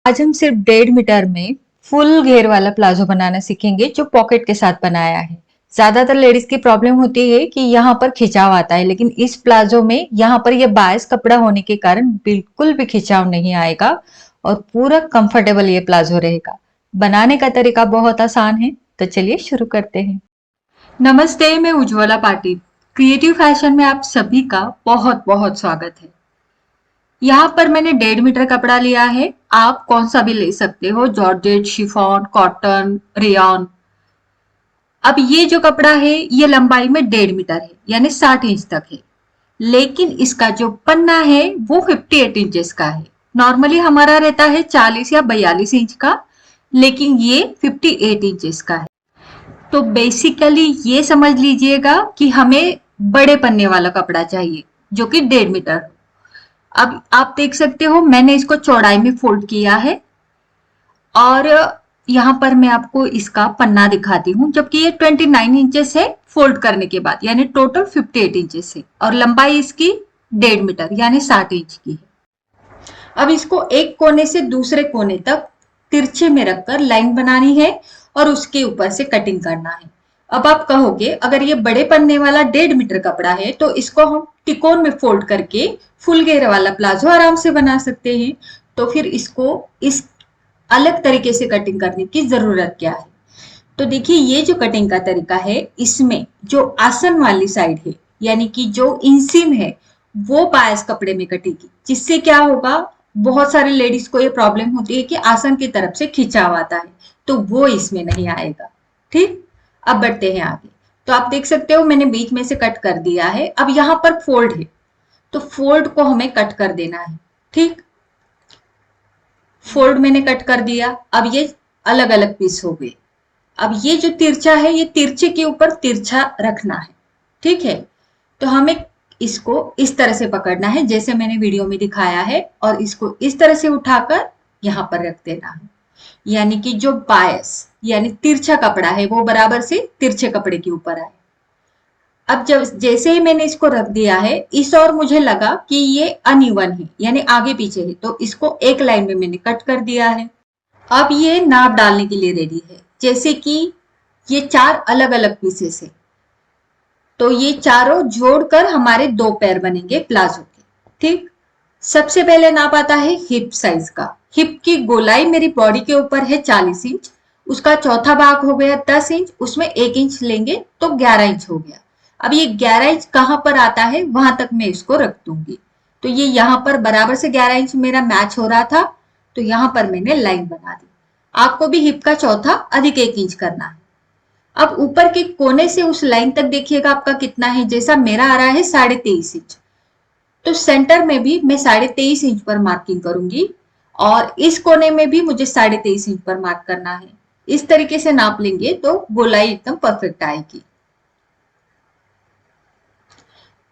आज हम सिर्फ 1.5 मीटर में फुल घेर वाला प्लाजो बनाना सीखेंगे जो पॉकेट के साथ बनाया है। ज्यादातर लेडीज की प्रॉब्लम होती है कि यहाँ पर खिंचाव आता है, लेकिन इस प्लाजो में यहाँ पर यह बायस कपड़ा होने के कारण बिल्कुल भी खिंचाव नहीं आएगा और पूरा कंफर्टेबल ये प्लाजो रहेगा। बनाने का तरीका बहुत आसान है, तो चलिए शुरू करते हैं। नमस्ते, मैं उज्ज्वला पाटिल। क्रिएटिव फैशन में आप सभी का बहुत बहुत स्वागत है। यहाँ पर मैंने 1.5 मीटर कपड़ा लिया है। आप कौन सा भी ले सकते हो, जॉर्जेट, शिफॉन, कॉटन, रेयॉन। अब ये जो कपड़ा है ये लंबाई में 1.5 मीटर है, यानी 60 इंच तक है। लेकिन इसका जो पन्ना है वो 58 इंचेस का है। नॉर्मली हमारा रहता है 40 या 42 इंच का, लेकिन ये 58 इंचेस का है। तो बेसिकली ये समझ लीजिएगा कि हमें बड़े पन्ने वाला कपड़ा चाहिए जो कि 1.5 मीटर। अब आप देख सकते हो मैंने इसको चौड़ाई में फोल्ड किया है और यहाँ पर मैं आपको इसका पन्ना दिखाती हूँ, जबकि ये 29 इंचेस है फोल्ड करने के बाद, यानी टोटल 58 इंचेस है और लंबाई इसकी 1.5 मीटर यानी 60 इंच की है। अब इसको एक कोने से दूसरे कोने तक तिरछे में रखकर लाइन बनानी है और उसके ऊपर से कटिंग करना है। अब आप कहोगे अगर ये बड़े पन्ने वाला 1.5 मीटर कपड़ा है तो इसको हम तिकोन में फोल्ड करके फुल घेर वाला प्लाजो आराम से बना सकते हैं, तो फिर इसको इस अलग तरीके से कटिंग करने की जरूरत क्या है। तो देखिए ये जो कटिंग का तरीका है इसमें जो आसन वाली साइड है यानी कि जो इंसीम है वो बायस कपड़े में कटेगी, जिससे क्या होगा, बहुत सारे लेडीज को ये प्रॉब्लम होती है कि आसन की तरफ से खिंचाव आता है, तो वो इसमें नहीं आएगा। ठीक, अब बढ़ते हैं आगे। तो आप देख सकते हो मैंने बीच में से कट कर दिया है। अब यहाँ पर फोल्ड है तो फोल्ड को हमें कट कर देना है। ठीक, फोल्ड मैंने कट कर दिया। अब ये अलग अलग पीस हो गए। अब ये जो तिरछा है ये तिरछे के ऊपर तिरछा रखना है। ठीक है, तो हमें इसको इस तरह से पकड़ना है जैसे मैंने वीडियो में दिखाया है और इसको इस तरह से उठाकर यहाँ पर रख देना है, यानी कि जो बायस यानी तिरछा कपड़ा है वो बराबर से तिरछे कपड़े के ऊपर आए। अब जब जैसे ही मैंने इसको रख दिया है, इस और मुझे लगा कि ये अनइवन है यानी आगे पीछे है, तो इसको एक लाइन में मैंने कट कर दिया है। अब ये नाप डालने के लिए रेडी है। जैसे कि ये 4 अलग अलग पीसेस है, तो ये चारों जोड़कर हमारे 2 पैर बनेंगे प्लाजो के। ठीक, सबसे पहले नाप आता है हिप साइज का। हिप की गोलाई मेरी बॉडी के ऊपर है 40 इंच, उसका चौथा भाग हो गया 10 इंच, उसमें 1 इंच लेंगे तो 11 इंच हो गया। अब ये 11 इंच कहाँ पर आता है वहां तक मैं इसको रख दूंगी। तो ये यहाँ पर बराबर से 11 इंच मेरा मैच हो रहा था, तो यहाँ पर मैंने लाइन बना दी। आपको भी हिप का चौथा अधिक 1 इंच करना है। अब ऊपर के कोने से उस लाइन तक देखिएगा आपका कितना है। जैसा मेरा आ रहा है 23.5 इंच, तो सेंटर में भी मैं 23.5 इंच पर मार्किंग करूंगी और इस कोने में भी मुझे 23.5 इंच पर मार्क करना है। इस तरीके से नाप लेंगे तो गोलाई एकदम परफेक्ट आएगी।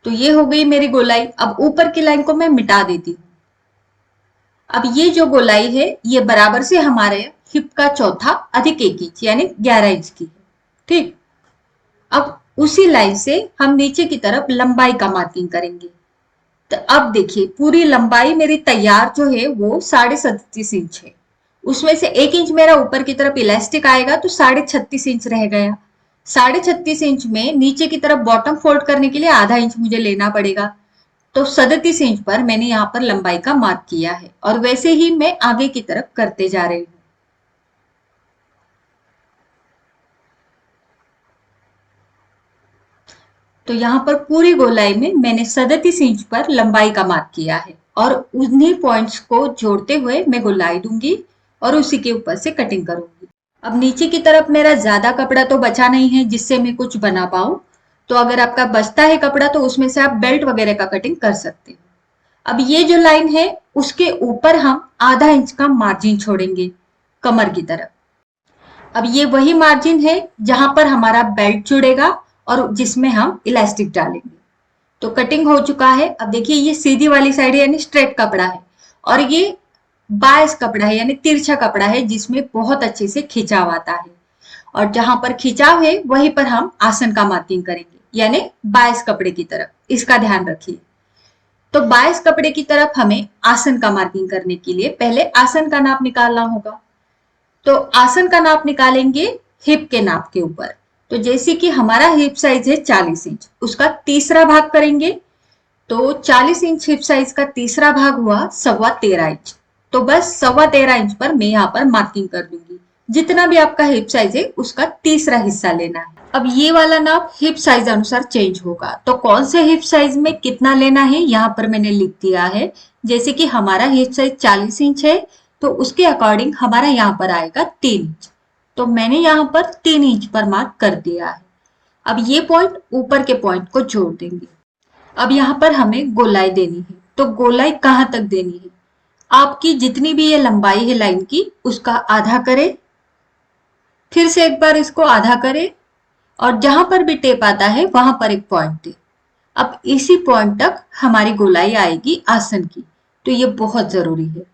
तो ये हो गई मेरी गोलाई। अब ऊपर की लाइन को मैं मिटा देती हूँ। अब ये जो गोलाई है ये बराबर से हमारे हिप का चौथा अधिक 1 इंच यानी 11 इंच की है। ठीक, अब उसी लाइन से हम नीचे की तरफ लंबाई का मार्किंग करेंगे। तो अब देखिए पूरी लंबाई मेरी तैयार जो है वो 37.5 इंच है। उसमें से 1 इंच मेरा ऊपर की तरफ इलास्टिक आएगा तो 36.5 इंच रह गया। 36.5 इंच में नीचे की तरफ बॉटम फोल्ड करने के लिए आधा इंच मुझे लेना पड़ेगा। तो 37 इंच पर मैंने यहाँ पर लंबाई का मार्क किया है और वैसे ही मैं आगे की तरफ करते जा रही हूँ। तो यहाँ पर पूरी गोलाई में मैंने 37 इंच पर लंबाई का मार्क किया है और उन्हीं पॉइंट्स को जोड़ते हुए मैं गोलाई दूंगी और उसी के ऊपर से कटिंग करूंगी। अब नीचे की तरफ मेरा ज्यादा कपड़ा तो बचा नहीं है जिससे मैं कुछ बना पाऊं, तो अगर आपका बचता है कपड़ा तो उसमें से आप बेल्ट वगैरह का कटिंग कर सकते हो। अब ये जो लाइन है उसके ऊपर हम आधा इंच का मार्जिन छोड़ेंगे कमर की तरफ। अब ये वही मार्जिन है जहां पर हमारा बेल्ट जुड़ेगा और जिसमें हम इलास्टिक डालेंगे। तो कटिंग हो चुका है। अब देखिए ये सीधी वाली साइड है यानी स्ट्रेट कपड़ा है और ये बायस कपड़ा है यानी तिरछा कपड़ा है जिसमें बहुत अच्छे से खिंचाव आता है। और जहां पर खिंचाव है वहीं पर हम आसन का मार्किंग करेंगे यानी बायस कपड़े की तरफ। इसका ध्यान रखिए। तो बायस कपड़े की तरफ हमें आसन का मार्किंग करने के लिए पहले आसन का नाप निकालना होगा। तो आसन का नाप निकालेंगे हिप के नाप के ऊपर। तो जैसे कि हमारा हिप साइज है 40 इंच, उसका तीसरा भाग करेंगे। तो 40 इंच हिप साइज का तीसरा भाग हुआ 13.25 इंच। तो बस 13.25 इंच पर मैं यहाँ पर मार्किंग कर दूंगी। जितना भी आपका हिप साइज है उसका तीसरा हिस्सा लेना है। अब ये वाला नाप हिप साइज अनुसार चेंज होगा। तो कौन से हिप साइज में कितना लेना है यहाँ पर मैंने लिख दिया है। जैसे कि हमारा हिप साइज 40 इंच है, तो उसके अकॉर्डिंग हमारा यहाँ पर आएगा 3 इंच। तो मैंने यहाँ पर 3 इंच पर मार्क कर दिया है। अब ये पॉइंट ऊपर के पॉइंट को जोड़ देंगे। अब यहाँ पर हमें गोलाई देनी है। तो गोलाई कहाँ तक देनी है? आपकी जितनी भी ये लंबाई है लाइन की, उसका आधा करें, फिर से एक बार इसको आधा करें, और जहां पर भी टेप आता है वहां पर एक पॉइंट दे। अब इसी पॉइंट तक हमारी गोलाई आएगी आसन की। तो ये बहुत जरूरी है।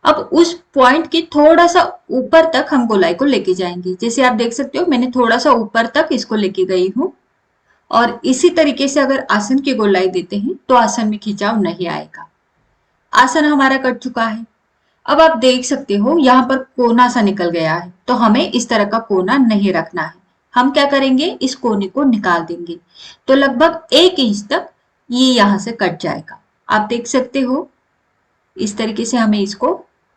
अब उस पॉइंट के थोड़ा सा ऊपर तक हम गोलाई को लेके जाएंगे। जैसे आप देख सकते हो मैंने थोड़ा सा ऊपर तक इसको लेके गई हूँ। और इसी तरीके से अगर आसन की गोलाई देते हैं तो आसन में खिंचाव नहीं आएगा। आसन हमारा कट चुका है। अब आप देख सकते हो यहाँ पर कोना सा निकल गया है। तो हमें इस तरह का कोना नहीं रखना है। हम क्या करेंगे, इस कोने को निकाल देंगे। तो लगभग 1 इंच तक ये यहाँ से कट जाएगा। आप देख सकते हो इस तरीके से हमें इसको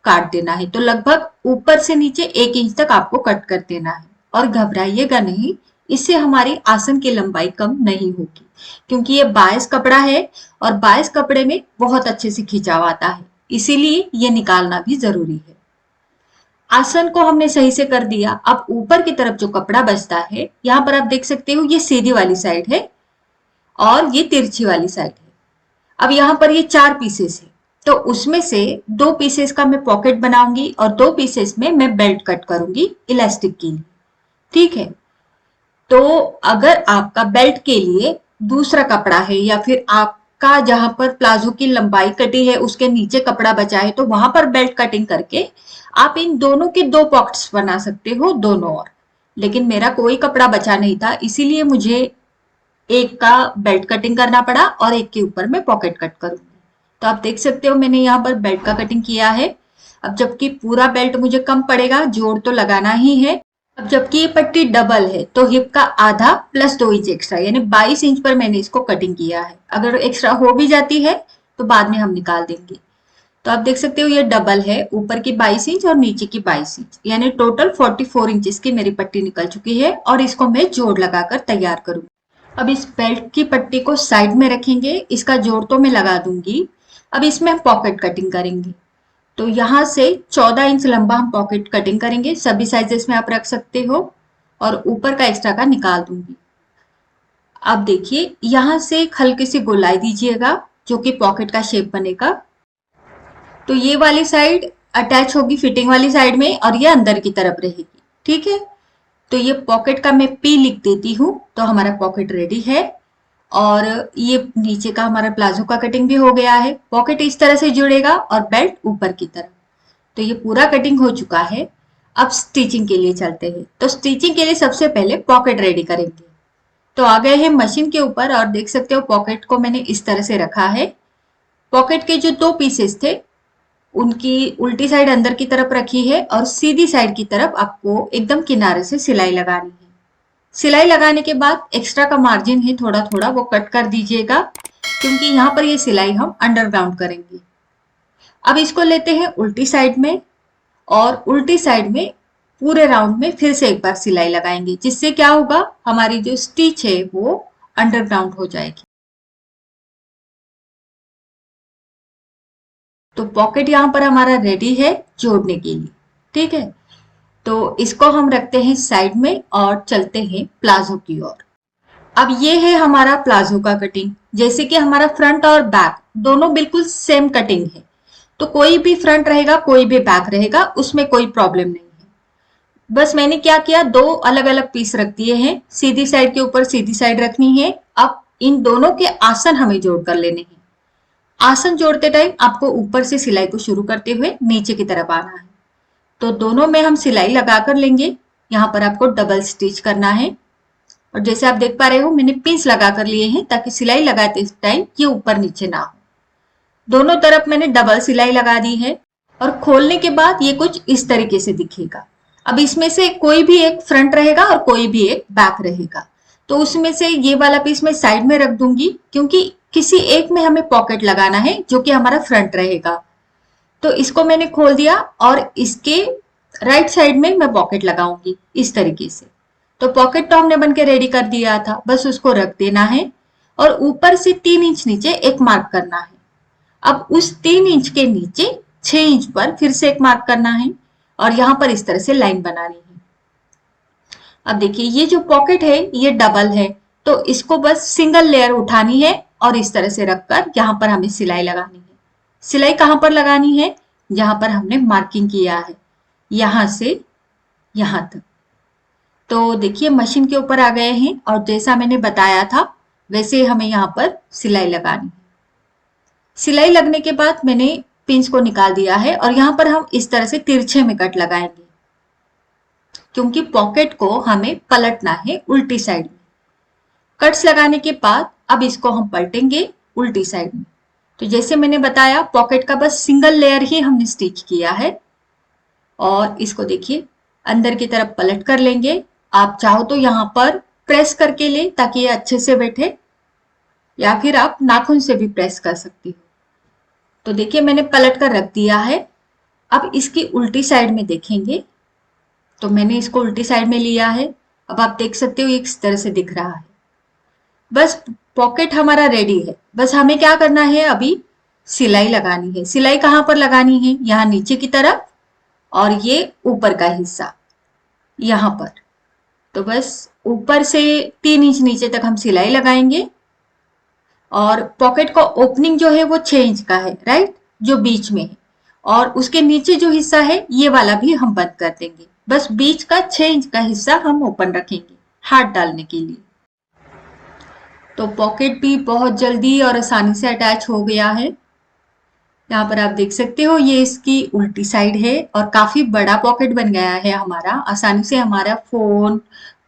काट देना है। तो लगभग ऊपर से नीचे 1 इंच तक आपको कट कर देना है। और घबराइएगा नहीं, इससे हमारी आसन की लंबाई कम नहीं होगी, क्योंकि ये बायस कपड़ा है और बायस कपड़े में बहुत अच्छे से खिंचाव आता है, इसीलिए ये निकालना भी जरूरी है। आसन को हमने सही से कर दिया। अब ऊपर की तरफ जो कपड़ा बचता है, यहाँ पर आप देख सकते हो ये सीधी वाली साइड है और ये तिरछी वाली साइड है। अब यहाँ पर ये 4 पीसेस है, तो उसमें से 2 पीसेस का मैं पॉकेट बनाऊंगी और 2 पीसेस में मैं बेल्ट कट करूंगी इलास्टिक की। ठीक है। तो अगर आपका बेल्ट के लिए दूसरा कपड़ा है या फिर आपका जहां पर प्लाजो की लंबाई कटी है उसके नीचे कपड़ा बचा है, तो वहां पर बेल्ट कटिंग करके आप इन दोनों के 2 पॉकेट्स बना सकते हो, दोनों ओर। लेकिन मेरा कोई कपड़ा बचा नहीं था, इसीलिए मुझे एक का बेल्ट कटिंग करना पड़ा और एक के ऊपर मैं पॉकेट कट करूंगी। तो आप देख सकते हो मैंने यहाँ पर बेल्ट का कटिंग किया है। अब जबकि पूरा बेल्ट मुझे कम पड़ेगा, जोड़ तो लगाना ही है। अब जबकि ये पट्टी डबल है तो हिप का आधा प्लस 2 इंच एक्स्ट्रा, यानी 22 इंच पर मैंने इसको कटिंग किया है। अगर एक्स्ट्रा हो भी जाती है तो बाद में हम निकाल देंगे। तो आप देख सकते हो ये डबल है, ऊपर की 22 इंच और नीचे की 22 इंच, यानी टोटल 44 इंचेस की मेरी पट्टी निकल चुकी है। और इसको मैं जोड़ लगाकर तैयार करूंगी। अब इस बेल्ट की पट्टी को साइड में रखेंगे, इसका जोड़ तो मैं लगा दूंगी। अब इसमें हम पॉकेट कटिंग करेंगे। तो यहाँ से 14 इंच लंबा हम पॉकेट कटिंग करेंगे। सभी साइजेस में आप रख सकते हो और ऊपर का एक्स्ट्रा का निकाल दूंगी। अब देखिए यहाँ से एक हल्की सी गोलाई दीजिएगा जो कि पॉकेट का शेप बनेगा। तो ये वाली साइड अटैच होगी फिटिंग वाली साइड में और ये अंदर की तरफ रहेगी। ठीक है। तो ये पॉकेट का मैं पी लिख देती हूँ। तो हमारा पॉकेट रेडी है और ये नीचे का हमारा प्लाजो का कटिंग भी हो गया है। पॉकेट इस तरह से जुड़ेगा और बेल्ट ऊपर की तरफ। तो ये पूरा कटिंग हो चुका है। अब स्टिचिंग के लिए चलते हैं। तो स्टिचिंग के लिए सबसे पहले पॉकेट रेडी करेंगे। तो आ गए हैं मशीन के ऊपर और देख सकते हो पॉकेट को मैंने इस तरह से रखा है। पॉकेट के जो 2 पीसेस थे उनकी उल्टी साइड अंदर की तरफ रखी है और सीधी साइड की तरफ आपको एकदम किनारे से सिलाई लगानी है। सिलाई लगाने के बाद एक्स्ट्रा का मार्जिन है थोड़ा थोड़ा, वो कट कर दीजिएगा, क्योंकि यहाँ पर ये सिलाई हम अंडरग्राउंड करेंगे। अब इसको लेते हैं उल्टी साइड में और उल्टी साइड में पूरे राउंड में फिर से एक बार सिलाई लगाएंगे, जिससे क्या होगा, हमारी जो स्टिच है वो अंडरग्राउंड हो जाएगी। तो पॉकेट यहाँ पर हमारा रेडी है जोड़ने के लिए। ठीक है। तो इसको हम रखते हैं साइड में और चलते हैं प्लाजो की ओर। अब ये है हमारा प्लाजो का कटिंग। जैसे कि हमारा फ्रंट और बैक दोनों बिल्कुल सेम कटिंग है, तो कोई भी फ्रंट रहेगा कोई भी बैक रहेगा, उसमें कोई प्रॉब्लम नहीं है। बस मैंने क्या किया, 2 अलग अलग पीस रख दिए हैं। सीधी साइड के ऊपर सीधी साइड रखनी है। अब इन दोनों के आसन हमें जोड़ कर लेने हैं। आसन जोड़ते टाइम आपको ऊपर से सिलाई को शुरू करते हुए नीचे की तरफ आना है। तो दोनों में हम सिलाई लगा कर लेंगे। यहाँ पर आपको डबल स्टिच करना है और जैसे आप देख पा रहे हो मैंने पिंस लगा कर लिए हैं ताकि सिलाई लगाते टाइम ये ऊपर नीचे ना हो। दोनों तरफ मैंने डबल सिलाई लगा दी है और खोलने के बाद ये कुछ इस तरीके से दिखेगा। अब इसमें से कोई भी एक फ्रंट रहेगा और कोई भी एक बैक रहेगा, तो उसमें से ये वाला पीस मैं साइड में रख दूंगी क्योंकि किसी एक में हमें पॉकेट लगाना है जो कि हमारा फ्रंट रहेगा। तो इसको मैंने खोल दिया और इसके राइट साइड में मैं पॉकेट लगाऊंगी इस तरीके से। तो पॉकेट तो हमने बन के रेडी कर दिया था, बस उसको रख देना है और ऊपर से 3 इंच नीचे एक मार्क करना है। अब उस 3 इंच के नीचे 6 इंच पर फिर से एक मार्क करना है और यहाँ पर इस तरह से लाइन बनानी है। अब देखिए ये जो पॉकेट है ये डबल है, तो इसको बस सिंगल लेयर उठानी है और इस तरह से रखकर यहाँ पर हमें सिलाई लगानी है। सिलाई कहाँ पर लगानी है? जहां पर हमने मार्किंग किया है, यहां से यहां तक। तो देखिए मशीन के ऊपर आ गए हैं और जैसा मैंने बताया था वैसे हमें यहाँ पर सिलाई लगानी है। सिलाई लगने के बाद मैंने पिंच को निकाल दिया है और यहाँ पर हम इस तरह से तिरछे में कट लगाएंगे क्योंकि पॉकेट को हमें पलटना है उल्टी साइड में। कट्स लगाने के बाद अब इसको हम पलटेंगे उल्टी साइड में। तो जैसे मैंने बताया पॉकेट का बस सिंगल लेयर ही हमने स्टिच किया है और इसको देखिए अंदर की तरफ पलट कर लेंगे। आप चाहो तो यहाँ पर प्रेस करके ले ताकि ये अच्छे से बैठे, या फिर आप नाखून से भी प्रेस कर सकती हो। तो देखिए मैंने पलट कर रख दिया है। अब इसकी उल्टी साइड में देखेंगे तो मैंने इसको उल्टी साइड में लिया है। अब आप देख सकते हो इस तरह से दिख रहा है। बस पॉकेट हमारा रेडी है, बस हमें क्या करना है अभी सिलाई लगानी है। सिलाई कहाँ पर लगानी है? यहाँ नीचे की तरफ और ये ऊपर का हिस्सा यहाँ पर। तो बस ऊपर से 3 इंच नीचे तक हम सिलाई लगाएंगे और पॉकेट का ओपनिंग जो है वो 6 इंच का है, राइट, जो बीच में है, और उसके नीचे जो हिस्सा है ये वाला भी हम बंद कर देंगे। बस बीच का 6 इंच का हिस्सा हम ओपन रखेंगे हाथ डालने के लिए। तो पॉकेट भी बहुत जल्दी और आसानी से अटैच हो गया है। यहाँ पर आप देख सकते हो ये इसकी उल्टी साइड है और काफी बड़ा पॉकेट बन गया है हमारा। आसानी से हमारा फोन,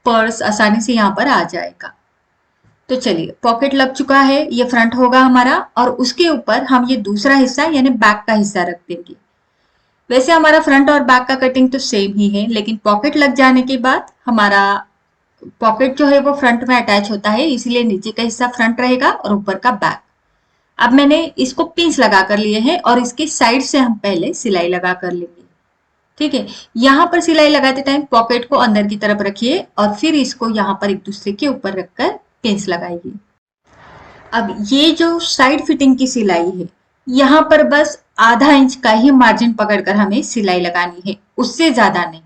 पर्स आसानी से यहाँ पर आ जाएगा। तो चलिए पॉकेट लग चुका है, ये फ्रंट होगा हमारा और उसके ऊपर हम ये दूसरा हिस्सा यानी बैक का हिस्सा रख देंगे। वैसे हमारा फ्रंट और बैक का कटिंग तो सेम ही है, लेकिन पॉकेट लग जाने के बाद हमारा पॉकेट जो है वो फ्रंट में अटैच होता है, इसीलिए नीचे का हिस्सा फ्रंट रहेगा और ऊपर का बैक। अब मैंने इसको पिंस लगा कर लिए हैं और इसके साइड से हम पहले सिलाई लगा कर लेंगे। ठीक है, यहाँ पर सिलाई लगाते टाइम पॉकेट को अंदर की तरफ रखिए और फिर इसको यहाँ पर एक दूसरे के ऊपर रखकर पिंस लगाइए। अब ये जो साइड फिटिंग की सिलाई है, यहाँ पर बस आधा इंच का ही मार्जिन पकड़कर हमें सिलाई लगानी है, उससे ज्यादा नहीं,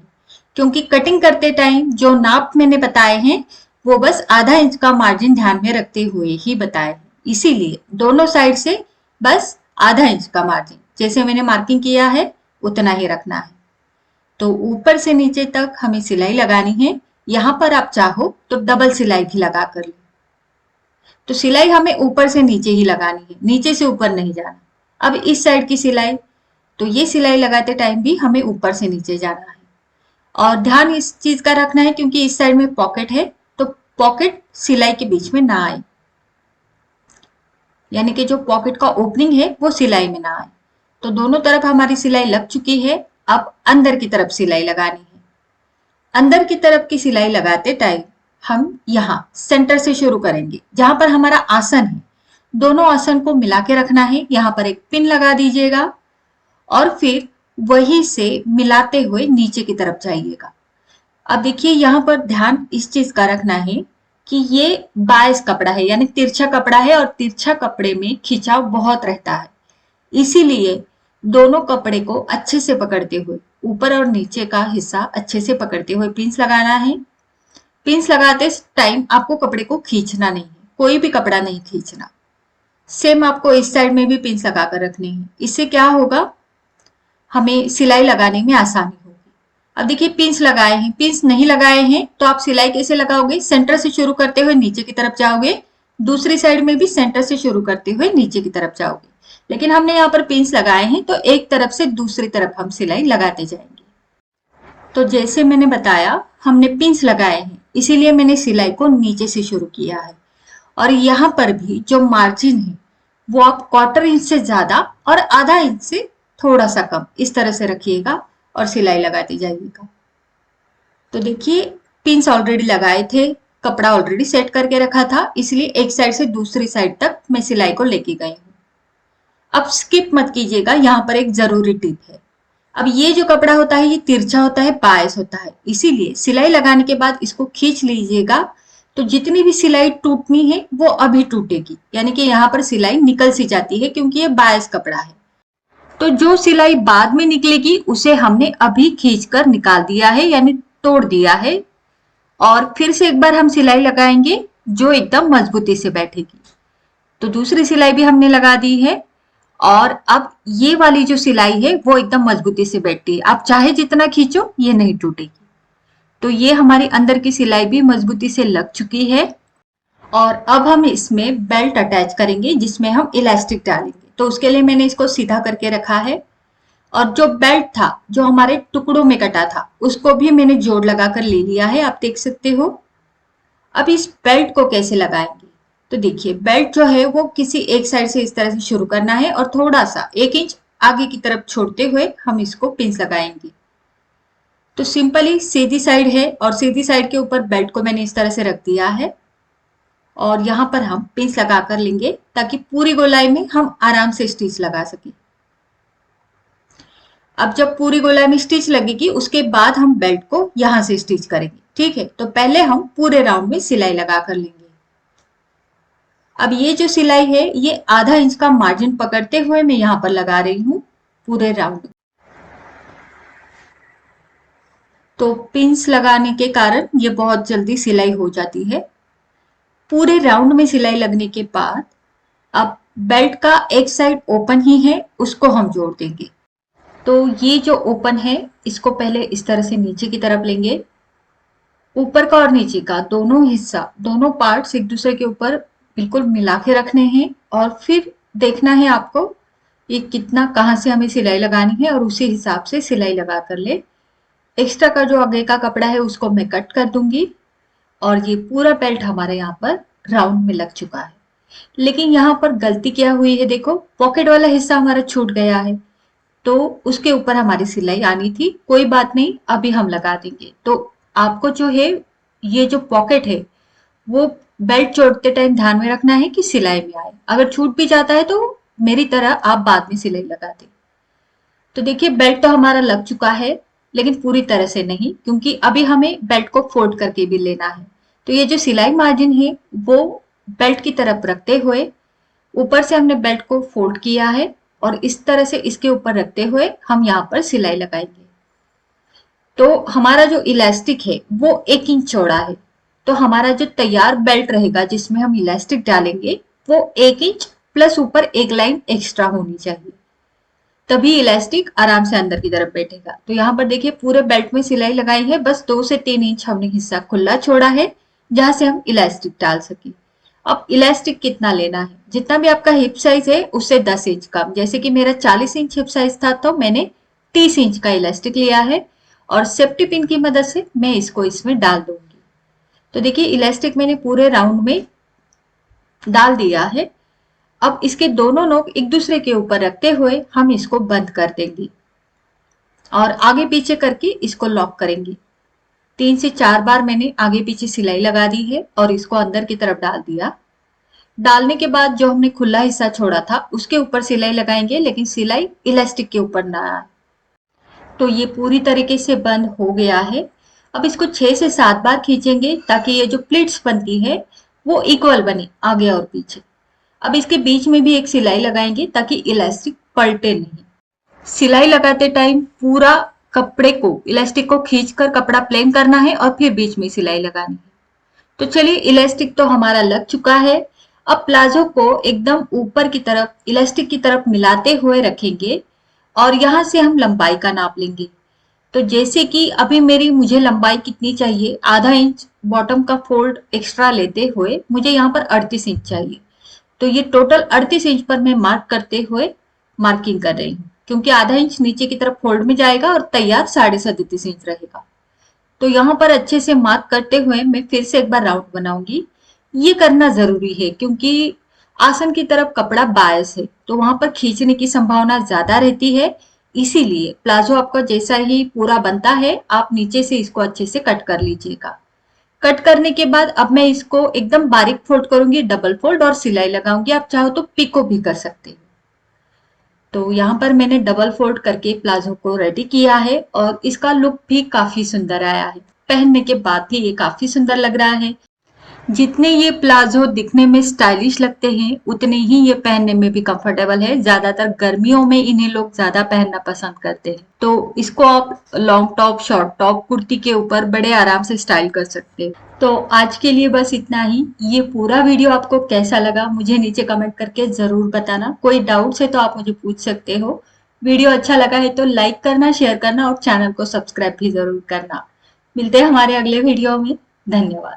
क्योंकि कटिंग करते टाइम जो नाप मैंने बताए हैं वो बस आधा इंच का मार्जिन ध्यान में रखते हुए ही बताए हैं, इसीलिए दोनों साइड से बस आधा इंच का मार्जिन जैसे मैंने मार्किंग किया है उतना ही रखना है। तो ऊपर से नीचे तक हमें सिलाई लगानी है। यहाँ पर आप चाहो तो डबल सिलाई भी लगा कर ले। तो सिलाई हमें ऊपर से नीचे ही लगानी है, नीचे से ऊपर नहीं जाना। अब इस साइड की सिलाई, तो ये सिलाई लगाते टाइम भी हमें ऊपर से नीचे जाना है और ध्यान इस चीज का रखना है क्योंकि इस साइड में पॉकेट है तो पॉकेट सिलाई के बीच में ना आए, यानी कि जो पॉकेट का ओपनिंग है वो सिलाई में ना आए। तो दोनों तरफ हमारी सिलाई लग चुकी है। अब अंदर की तरफ सिलाई लगानी है। अंदर की तरफ की सिलाई लगाते टाइम हम यहाँ सेंटर से शुरू करेंगे, जहां पर हमारा आसन है। दोनों आसन को मिला के रखना है। यहाँ पर एक पिन लगा दीजिएगा और फिर वहीं से मिलाते हुए नीचे की तरफ जाइएगा। अब देखिए यहाँ पर ध्यान इस चीज का रखना है कि ये बायस कपड़ा है, यानी तिरछा कपड़ा है और तिरछा कपड़े में खिंचाव बहुत रहता है, इसीलिए दोनों कपड़े को अच्छे से पकड़ते हुए ऊपर और नीचे का हिस्सा अच्छे से पकड़ते हुए पिंस लगाना है। पिंस लगाते टाइम आपको कपड़े को खींचना नहीं है, कोई भी कपड़ा नहीं खींचना। सेम आपको इस साइड में भी पिंस लगा कर रखनी है। इससे क्या होगा, हमें सिलाई लगाने में आसानी होगी। अब देखिए पिंस लगाए हैं, पिंस नहीं लगाए हैं तो आप सिलाई कैसे लगाओगे? सेंटर से शुरू करते हुए नीचे की तरफ जाओगे, दूसरी साइड में भी सेंटर से शुरू करते हुए नीचे की तरफ जाओगे। लेकिन हमने यहाँ पर पिंस लगाए हैं तो एक तरफ से दूसरी तरफ हम सिलाई लगाते जाएंगे। तो जैसे मैंने बताया हमने पिंस लगाए हैं, इसीलिए मैंने सिलाई को नीचे से शुरू किया है और यहाँ पर भी जो मार्जिन है वो आप 1/4 इंच से ज्यादा और आधा इंच से थोड़ा सा कम इस तरह से रखिएगा और सिलाई लगाते जाइएगा। तो देखिए पिंस ऑलरेडी लगाए थे, कपड़ा ऑलरेडी सेट करके रखा था, इसलिए एक साइड से दूसरी साइड तक मैं सिलाई को लेके गई हूँ। अब स्किप मत कीजिएगा, यहाँ पर एक जरूरी टिप है। अब ये जो कपड़ा होता है ये तिरछा होता है, बायस होता है, इसीलिए सिलाई लगाने के बाद इसको खींच लीजिएगा। तो जितनी भी सिलाई टूटनी है वो अभी टूटेगी, यानी कि यहाँ पर सिलाई निकल सी जाती है क्योंकि ये बायस कपड़ा है। तो जो सिलाई बाद में निकलेगी उसे हमने अभी खींचकर निकाल दिया है, यानी तोड़ दिया है। और फिर से एक बार हम सिलाई लगाएंगे जो एकदम मजबूती से बैठेगी। तो दूसरी सिलाई भी हमने लगा दी है और अब ये वाली जो सिलाई है वो एकदम मजबूती से बैठती है, आप चाहे जितना खींचो ये नहीं टूटेगी। तो ये हमारी अंदर की सिलाई भी मजबूती से लग चुकी है। और अब हम इसमें बेल्ट अटैच करेंगे जिसमें हम इलास्टिक डालेंगे। तो उसके लिए मैंने इसको सीधा करके रखा है और जो बेल्ट था जो हमारे टुकड़ों में कटा था उसको भी मैंने जोड़ लगाकर ले लिया है, आप देख सकते हो। अब इस बेल्ट को कैसे लगाएंगे, तो देखिए बेल्ट जो है वो किसी एक साइड से इस तरह से शुरू करना है और थोड़ा सा 1 इंच आगे की तरफ छोड़ते हुए हम इसको पिंस लगाएंगे। तो सिंपली सीधी साइड है और सीधी साइड के ऊपर बेल्ट को मैंने इस तरह से रख दिया है और यहाँ पर हम पिंस लगा कर लेंगे ताकि पूरी गोलाई में हम आराम से स्टिच लगा सकें। अब जब पूरी गोलाई में स्टिच लगेगी उसके बाद हम बेल्ट को यहाँ से स्टिच करेंगे, ठीक है। तो पहले हम पूरे राउंड में सिलाई लगा कर लेंगे। अब ये जो सिलाई है ये आधा इंच का मार्जिन पकड़ते हुए मैं यहाँ पर लगा रही हूँ पूरे राउंड। तो पिंस लगाने के कारण ये बहुत जल्दी सिलाई हो जाती है। पूरे राउंड में सिलाई लगने के बाद अब बेल्ट का एक साइड ओपन ही है उसको हम जोड़ देंगे। तो ये जो ओपन है इसको पहले इस तरह से नीचे की तरफ लेंगे। ऊपर का और नीचे का दोनों हिस्सा, दोनों पार्ट्स एक दूसरे के ऊपर बिल्कुल मिला के रखने हैं और फिर देखना है आपको ये कितना कहाँ से हमें सिलाई लगानी है और उसी हिसाब से सिलाई लगा कर ले। एक्स्ट्रा का जो आगे का कपड़ा है उसको मैं कट कर दूंगी और ये पूरा बेल्ट हमारे यहाँ पर राउंड में लग चुका है। लेकिन यहाँ पर गलती क्या हुई है, देखो पॉकेट वाला हिस्सा हमारा छूट गया है, तो उसके ऊपर हमारी सिलाई आनी थी। कोई बात नहीं, अभी हम लगा देंगे। तो आपको जो है ये जो पॉकेट है वो बेल्ट जोड़ते टाइम ध्यान में रखना है कि सिलाई में आए। अगर छूट भी जाता है तो मेरी तरह आप बाद में सिलाई लगा दें। तो देखिए बेल्ट तो हमारा लग चुका है लेकिन पूरी तरह से नहीं, क्योंकि अभी हमें बेल्ट को फोल्ड करके भी लेना है। तो ये जो सिलाई मार्जिन है वो बेल्ट की तरफ रखते हुए ऊपर से हमने बेल्ट को फोल्ड किया है और इस तरह से इसके ऊपर रखते हुए हम यहाँ पर सिलाई लगाएंगे। तो हमारा जो इलास्टिक है वो 1 इंच चौड़ा है, तो हमारा जो तैयार बेल्ट रहेगा जिसमें हम इलास्टिक डालेंगे वो 1 इंच प्लस ऊपर एक लाइन एक्स्ट्रा होनी चाहिए, तभी इलास्टिक आराम से अंदर की तरफ बैठेगा। तो यहाँ पर देखिए पूरे बेल्ट में सिलाई लगाई है, बस 2 से 3 इंच हमने हिस्सा खुला छोड़ा है जहां से हम इलास्टिक डाल सके। अब इलास्टिक कितना लेना है, जितना भी आपका हिप साइज है उससे 10 इंच कम। जैसे कि मेरा 40 इंच हिप साइज था तो मैंने 30 इंच का इलास्टिक लिया है और सेफ्टी पिन की मदद से मैं इसको इसमें डाल दूंगी। तो देखिए इलास्टिक मैंने पूरे राउंड में डाल दिया है। अब इसके दोनों नोक एक दूसरे के ऊपर रखते हुए हम इसको बंद कर देंगे और आगे पीछे करके इसको लॉक करेंगे। 3 से 4 बार मैंने आगे पीछे सिलाई लगा दी है और इसको अंदर की तरफ डाल दिया। डालने के बाद जो हमने खुला हिस्सा छोड़ा था उसके ऊपर सिलाई लगाएंगे, लेकिन सिलाई इलास्टिक के ऊपर ना आए। तो ये पूरी तरीके से बंद हो गया है। अब इसको 6 से 7 बार खींचेंगे ताकि ये जो प्लीट्स बनती है वो इक्वल बने आगे और पीछे। अब इसके बीच में भी एक सिलाई लगाएंगे ताकि इलास्टिक पलटे नहीं। सिलाई लगाते टाइम पूरा कपड़े को, इलास्टिक को खींचकर कपड़ा प्लेन करना है और फिर बीच में सिलाई लगानी है। तो चलिए इलास्टिक तो हमारा लग चुका है। अब प्लाजो को एकदम ऊपर की तरफ इलास्टिक की तरफ मिलाते हुए रखेंगे और यहाँ से हम लंबाई का नाप लेंगे। तो जैसे कि अभी मुझे लंबाई कितनी चाहिए, आधा इंच बॉटम का फोल्ड एक्स्ट्रा लेते हुए मुझे यहाँ पर 38 इंच चाहिए। तो ये टोटल 38 इंच पर मैं मार्क करते हुए मार्किंग कर रही हूँ, क्योंकि आधा इंच नीचे की तरफ फोल्ड में जाएगा और तैयार 37.5 इंच रहेगा। तो यहाँ पर अच्छे से मार्क करते हुए मैं फिर से एक बार राउंड बनाऊंगी। ये करना जरूरी है क्योंकि आसन की तरफ कपड़ा बायस है तो वहां पर खींचने की संभावना ज्यादा रहती है। इसीलिए प्लाजो आपका जैसा ही पूरा बनता है आप नीचे से इसको अच्छे से कट कर लीजिएगा। कट करने के बाद अब मैं इसको एकदम बारीक फोल्ड करूंगी, डबल फोल्ड, और सिलाई लगाऊंगी। आप चाहो तो पिको भी कर सकते हो। तो यहाँ पर मैंने डबल फोल्ड करके प्लाजो को रेडी किया है और इसका लुक भी काफी सुंदर आया है। पहनने के बाद भी ये काफी सुंदर लग रहा है। जितने ये प्लाजो दिखने में स्टाइलिश लगते हैं उतने ही ये पहनने में भी कंफर्टेबल है। ज्यादातर गर्मियों में इन्हें लोग ज्यादा पहनना पसंद करते हैं। तो इसको आप long top, short top, kurti के ऊपर बड़े आराम से स्टाइल कर सकते हैं। तो आज के लिए बस इतना ही। ये पूरा वीडियो आपको कैसा लगा मुझे नीचे कमेंट करके जरूर बताना। कोई डाउट्स है तो आप मुझे पूछ सकते हो। वीडियो अच्छा लगा है तो लाइक करना, शेयर करना और चैनल को सब्सक्राइब भी जरूर करना। मिलते हैं हमारे अगले वीडियो में। धन्यवाद।